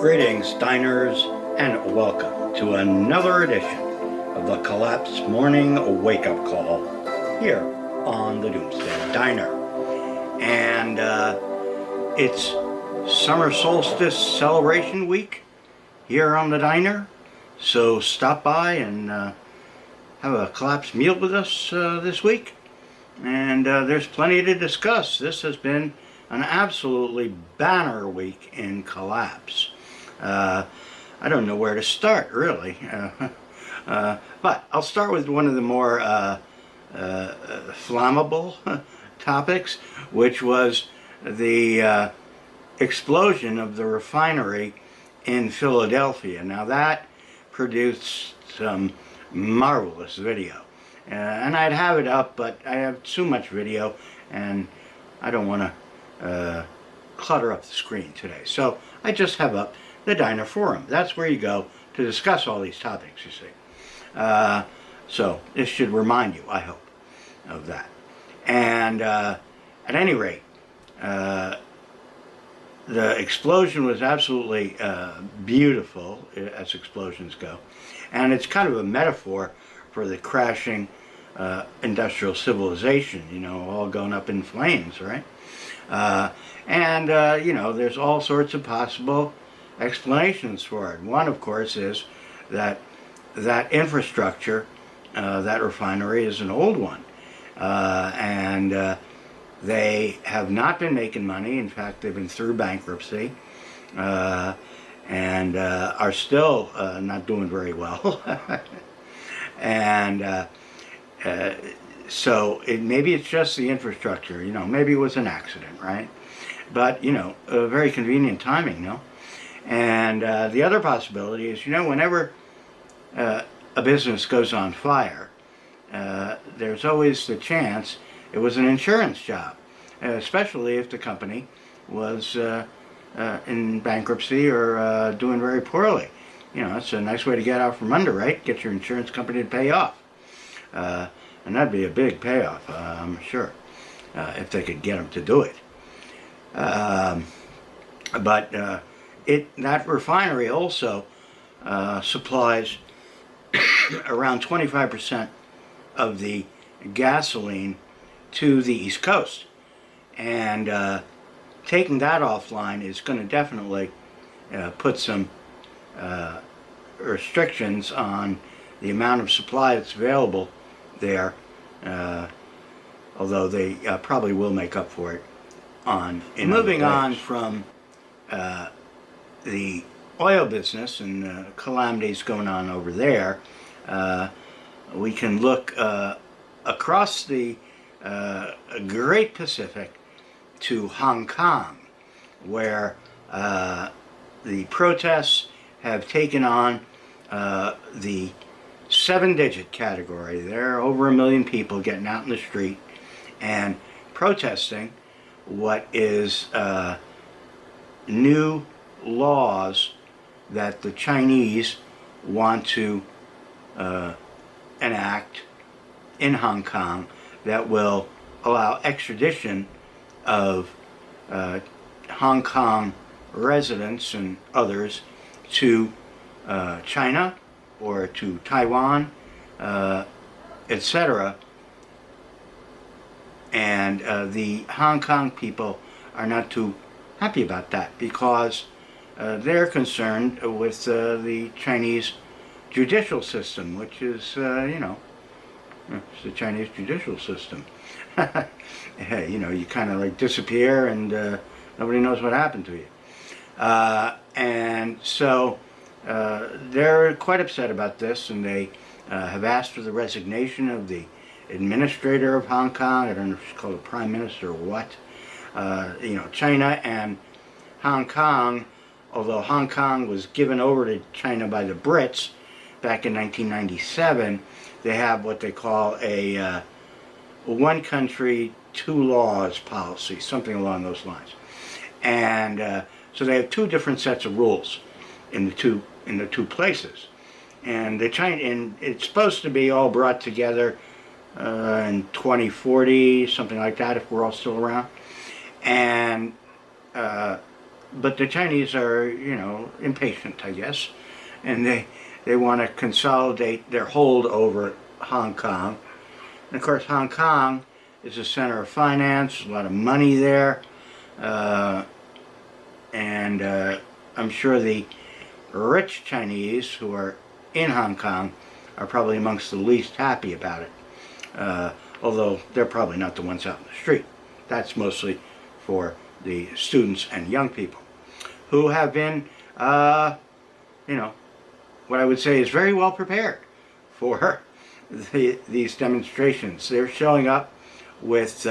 Greetings, diners, and welcome to another edition of the Collapse Morning Wake-Up Call here on the Doomsday Diner. And it's Summer Solstice Celebration Week here on the Diner, so stop by and have a collapse meal with us this week. And there's plenty to discuss. This has been an absolutely banner week in collapse. I don't know where to start, really. But I'll start with one of the more flammable topics, which was the explosion of the refinery in Philadelphia. Now that produced some marvelous video. And I'd have it up, but I have too much video, and I don't want to clutter up the screen today. So I just have up the Diner Forum. That's where you go to discuss all these topics, you see. So this should remind you, I hope, of that. And at any rate, the explosion was absolutely beautiful, as explosions go. And it's kind of a metaphor for the crashing industrial civilization, you know, all going up in flames, right? You know, there's all sorts of possible explanations for it. One, of course, is that that infrastructure, that refinery, is an old one. They have not been making money. In fact, they've been through bankruptcy and are still not doing very well. So maybe it's just the infrastructure, you know, maybe it was an accident, right? But, you know, very convenient timing, no? And the other possibility is, you know, whenever a business goes on fire, there's always the chance it was an insurance job, especially if the company was in bankruptcy or doing very poorly. You know, it's a nice way to get out from under, right? Get your insurance company to pay off. And that'd be a big payoff, I'm sure, if they could get them to do it. That refinery also supplies around 25% of the gasoline to the East Coast. And taking that offline is going to definitely put some restrictions on the amount of supply that's available there, although they probably will make up for it moving on from the oil business and calamities going on over there. We can look across the Great Pacific to Hong Kong, where the protests have taken on the 7-digit category. There are over 1 million people getting out in the street and protesting what is new laws that the Chinese want to enact in Hong Kong that will allow extradition of Hong Kong residents and others to China or to Taiwan, etc. And the Hong Kong people are not too happy about that because they're concerned with the Chinese judicial system, which is, you know, it's the Chinese judicial system. You know, you kind of like disappear and nobody knows what happened to you. And so they're quite upset about this, and they have asked for the resignation of the administrator of Hong Kong. I don't know if she's called a prime minister or what. You know, China and Hong Kong, although Hong Kong was given over to China by the Brits back in 1997, they have what they call a one country, two laws policy, something along those lines. And so they have two different sets of rules in the two places. And it's supposed to be all brought together in 2040, something like that, if we're all still around. And but the Chinese are, impatient, I guess, and they want to consolidate their hold over Hong Kong. And of course, Hong Kong is a center of finance, a lot of money there, and I'm sure the rich Chinese who are in Hong Kong are probably amongst the least happy about it. Although they're probably not the ones out in the street. That's mostly for the students and young people who have been, what I would say is very well prepared for these demonstrations. They're showing up with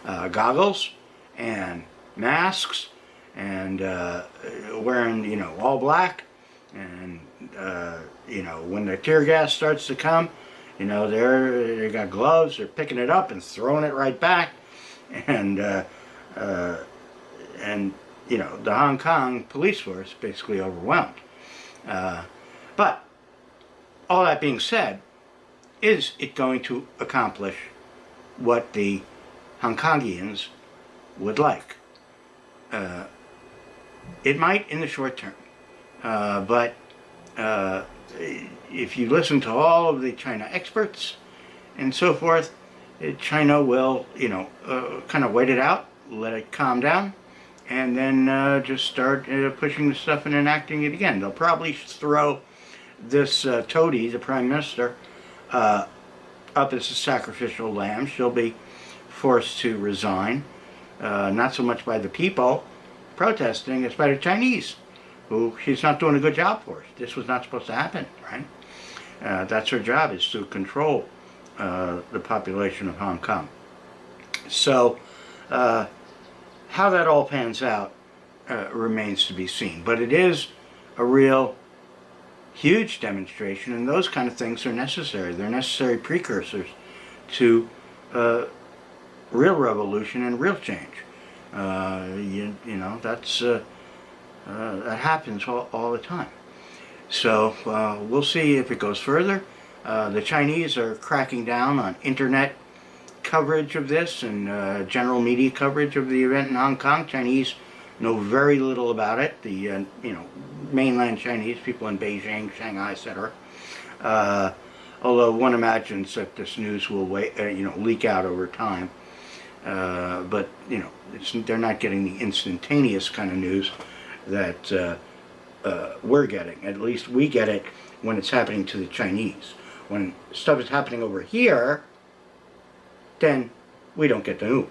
goggles and masks and wearing, all black. And, when the tear gas starts to come, they got gloves, they're picking it up and throwing it right back. And, the Hong Kong police force basically overwhelmed. But all that being said, is it going to accomplish what the Hong Kongians would like? It might in the short term, but if you listen to all of the China experts and so forth, China will, kind of wait it out, let it calm down, and then just start pushing the stuff and enacting it again. They'll probably throw this toady, the prime minister, up as a sacrificial lamb. She'll be forced to resign, not so much by the people protesting as by the Chinese, who she's not doing a good job for. This was not supposed to happen, right? That's her job, is to control the population of Hong Kong. So how that all pans out remains to be seen. But it is a real huge demonstration, and those kind of things are necessary. They're necessary precursors to real revolution and real change. That's that happens all the time. So we'll see if it goes further. The Chinese are cracking down on internet coverage of this and general media coverage of the event in Hong Kong. Chinese know very little about it. The mainland Chinese, people in Beijing, Shanghai, etc. Although one imagines that this news will leak out over time. But they're not getting the instantaneous kind of news that we're getting. At least we get it when it's happening to the Chinese. When stuff is happening over here, then we don't get the news.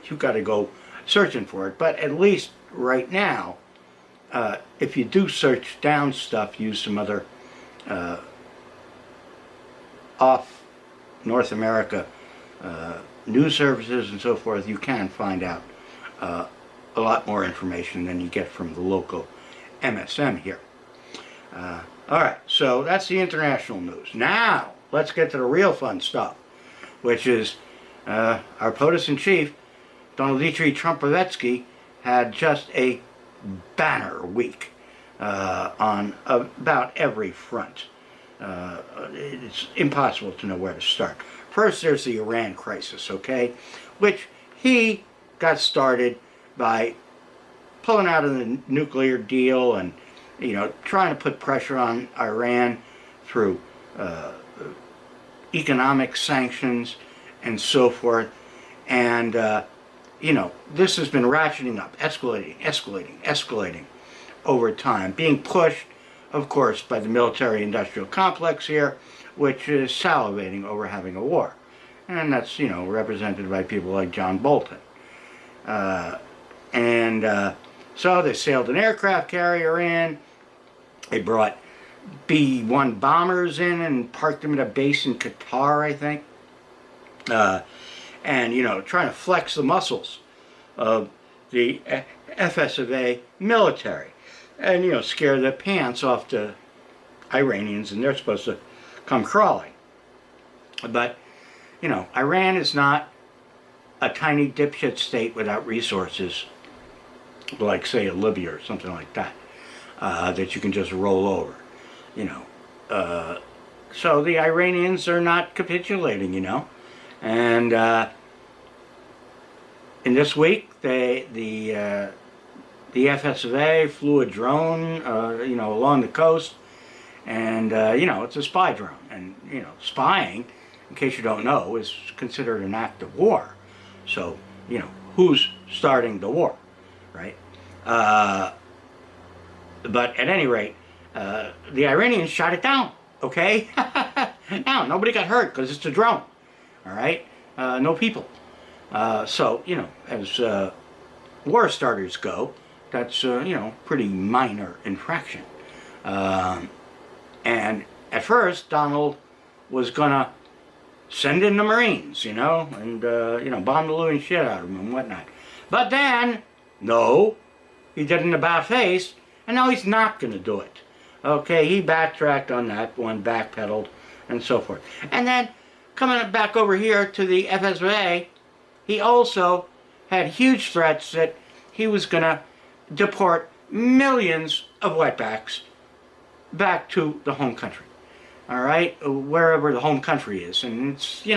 You've got to go searching for it. But at least right now, if you do search down stuff, use some other off North America news services and so forth, you can find out a lot more information than you get from the local MSM here. All right, so that's the international news. Now, let's get to the real fun stuff, which is our POTUS-in-Chief, Donald Dietrich Trumpovetsky, had just a banner week on about every front. It's impossible to know where to start. First, there's the Iran crisis, okay, which he got started by pulling out of the nuclear deal and, trying to put pressure on Iran through economic sanctions and so forth. And, this has been ratcheting up, escalating over time, being pushed, of course, by the military-industrial complex here, which is salivating over having a war. And that's, represented by people like John Bolton. So they sailed an aircraft carrier in. They brought B-1 bombers in and parked them at a base in Qatar, I think. Trying to flex the muscles of the FSA military. And, scare the pants off the Iranians, and they're supposed to come crawling. But, Iran is not a tiny dipshit state without resources, like, say, a Libya or something like that, that you can just roll over, So the Iranians are not capitulating, And in this week, the the FSA flew a drone, along the coast, and it's a spy drone. And spying, in case you don't know, is considered an act of war. So who's starting the war, right? But at any rate, the Iranians shot it down. Okay, now nobody got hurt because it's a drone. All right, no people. So as war starters go, that's pretty minor infraction. And at first, Donald was gonna send in the Marines, and bomb the living shit out of them and whatnot. But then, no, he did an about face, and now he's not gonna do it. Okay, he backtracked on that one, backpedaled, and so forth. And then, coming back over here to the FSA, he also had huge threats that he was gonna deport millions of wetbacks back to the home country. All right, wherever the home country is. And it's, a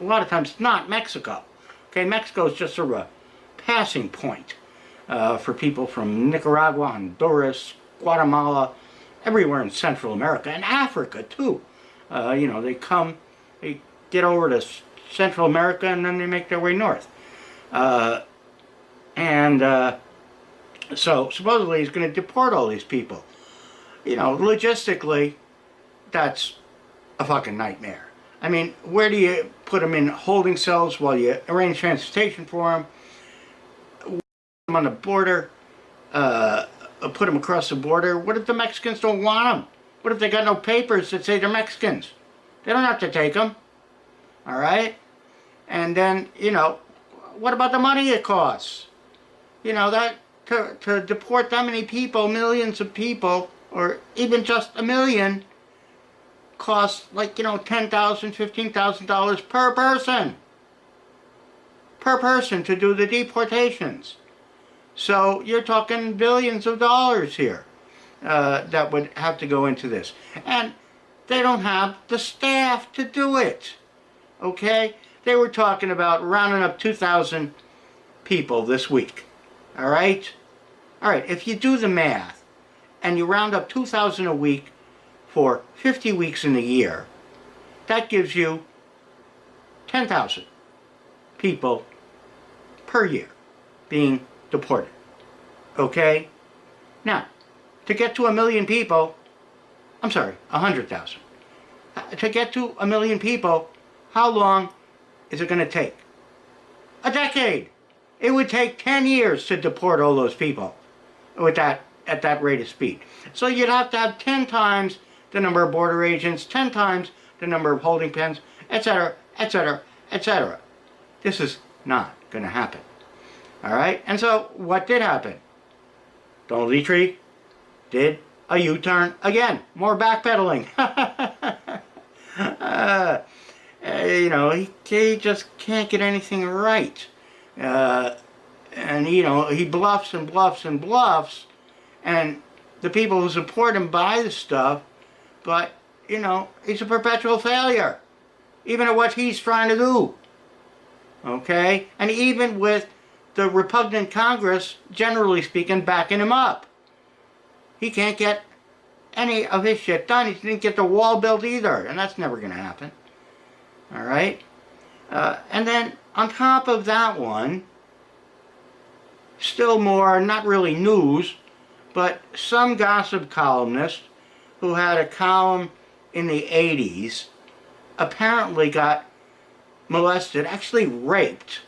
lot of times it's not Mexico. Okay, Mexico is just sort of a passing point for people from Nicaragua, Honduras, Guatemala, everywhere in Central America, and Africa too. They get over to Central America, and then they make their way north. So supposedly he's going to deport all these people. Logistically, that's a fucking nightmare. I mean, where do you put them in holding cells while you arrange transportation for them? Put them on the border, put them across the border. What if the Mexicans don't want them? What if they got no papers that say they're Mexicans? They don't have to take them. All right? And then, what about the money it costs? That to deport that many people, millions of people, or even just a million, costs like, $10,000, $15,000 per person. Per person to do the deportations. So you're talking billions of dollars here that would have to go into this. And they don't have the staff to do it. Okay? They were talking about rounding up 2,000 people this week. All right? All right, if you do the math and you round up 2,000 a week for 50 weeks in a year, that gives you 10,000 people per year being deported. Okay? Now, to get to 1 million people, 100,000. To get to 1 million people, how long is it going to take? A decade. It would take 10 years to deport all those people at that rate of speed. So you'd have to have 10 times the number of border agents, 10 times the number of holding pens, etc., etc., etc. This is not going to happen. All right? And so what did happen? Donald Dietrich did a U-turn again. More backpedaling. He just can't get anything right. And he bluffs and bluffs and bluffs, and the people who support him buy the stuff, but he's a perpetual failure, even at what he's trying to do. Okay? And even with the repugnant Congress, generally speaking, backing him up, he can't get any of his shit done. He didn't get the wall built either, and that's never going to happen. All right? And then on top of that one, still more, not really news, but some gossip columnist who had a column in the 80s apparently got molested, actually raped,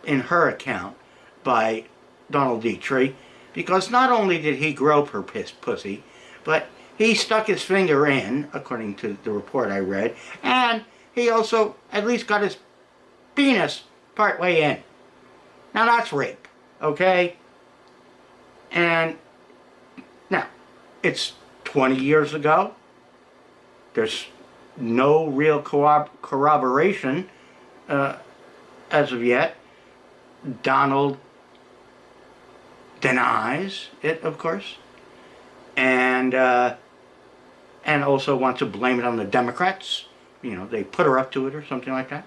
in her account, by Donald Dietrich, because not only did he grope her pussy, but he stuck his finger in, according to the report I read, and he also at least got his penis partway in. Now that's rape, okay? And now, it's 20 years ago. There's no real corroboration as of yet. Donald denies it, of course, and also wants to blame it on the Democrats. They put her up to it or something like that.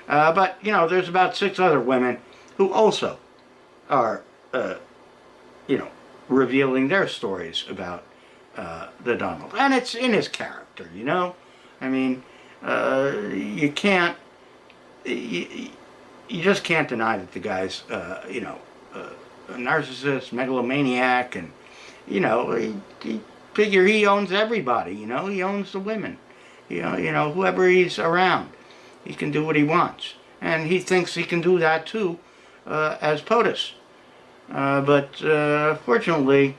But there's about 6 other women who also are you know, revealing their stories about the Donald. And it's in his character, you know? I mean, you can't, you, you just can't deny that the guy's, you know, a narcissist, megalomaniac, and, you know, he figure he owns everybody, you know? He owns the women, you know, whoever he's around. He can do what he wants. And he thinks he can do that, too, as POTUS. But fortunately,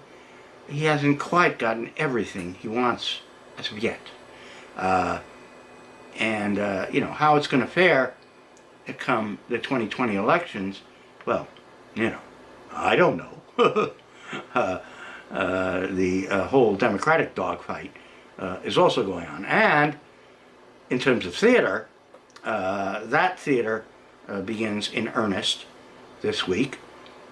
he hasn't quite gotten everything he wants as of yet. And, you know, how it's going to fare come the 2020 elections, well, you know, I don't know. The whole Democratic dogfight is also going on. And in terms of theater, that theater begins in earnest this week.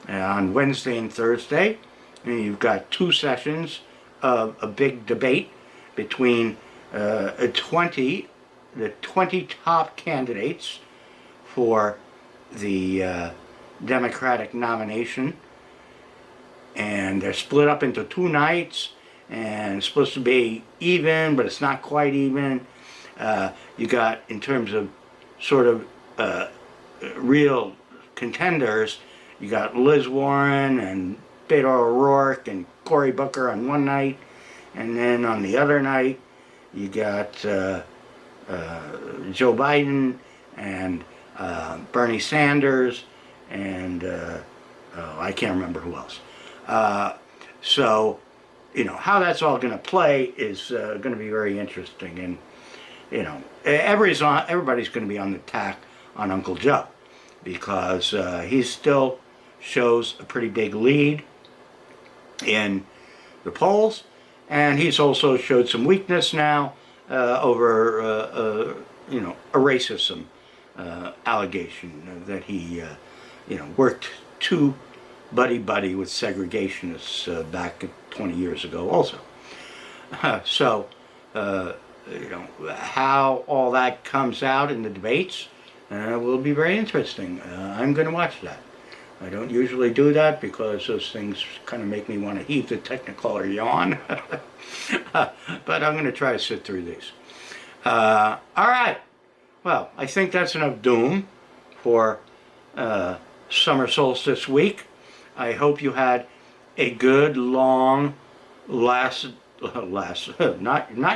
On Wednesday and Thursday, and you've got 2 sessions of a big debate between the 20 top candidates for the Democratic nomination. And they're split up into 2 nights, and it's supposed to be even, but it's not quite even. You got, in terms of sort of real contenders, you got Liz Warren and Beto O'Rourke and Cory Booker on one night, and then on the other night you got Joe Biden and Bernie Sanders and I can't remember who else. So, you know, how that's all going to play is going to be very interesting, and you know, everybody's going to be on the tack on Uncle Joe, because he still shows a pretty big lead in the polls, and he's also showed some weakness now over you know, a racism allegation that he you know, worked too buddy-buddy with segregationists back 20 years ago also. So you know, how all that comes out in the debates will be very interesting. I'm going to watch that. I don't usually do that because those things kind of make me want to heave the Technicolor yawn. But I'm going to try to sit through these. All right. Well, I think that's enough doom for summer solstice week. I hope you had a good long not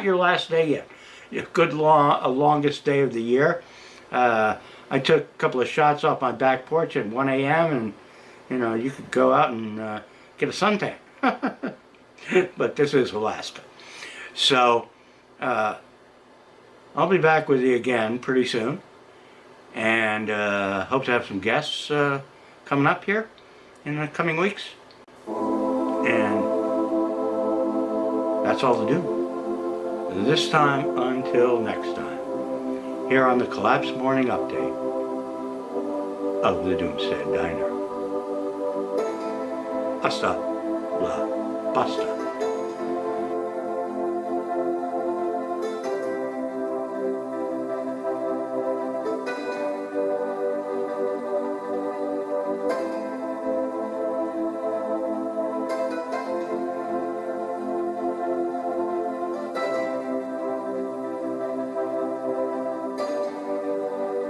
your last day yet. A good longest day of the year. I took a couple of shots off my back porch at 1 a.m. and, you know, you could go out and get a suntan. But this is Alaska. So, I'll be back with you again pretty soon. And hope to have some guests coming up here in the coming weeks. And that's all to do. This time until next time. Here on the Collapse Morning Update of the Doomsday Diner. Hasta la pasta.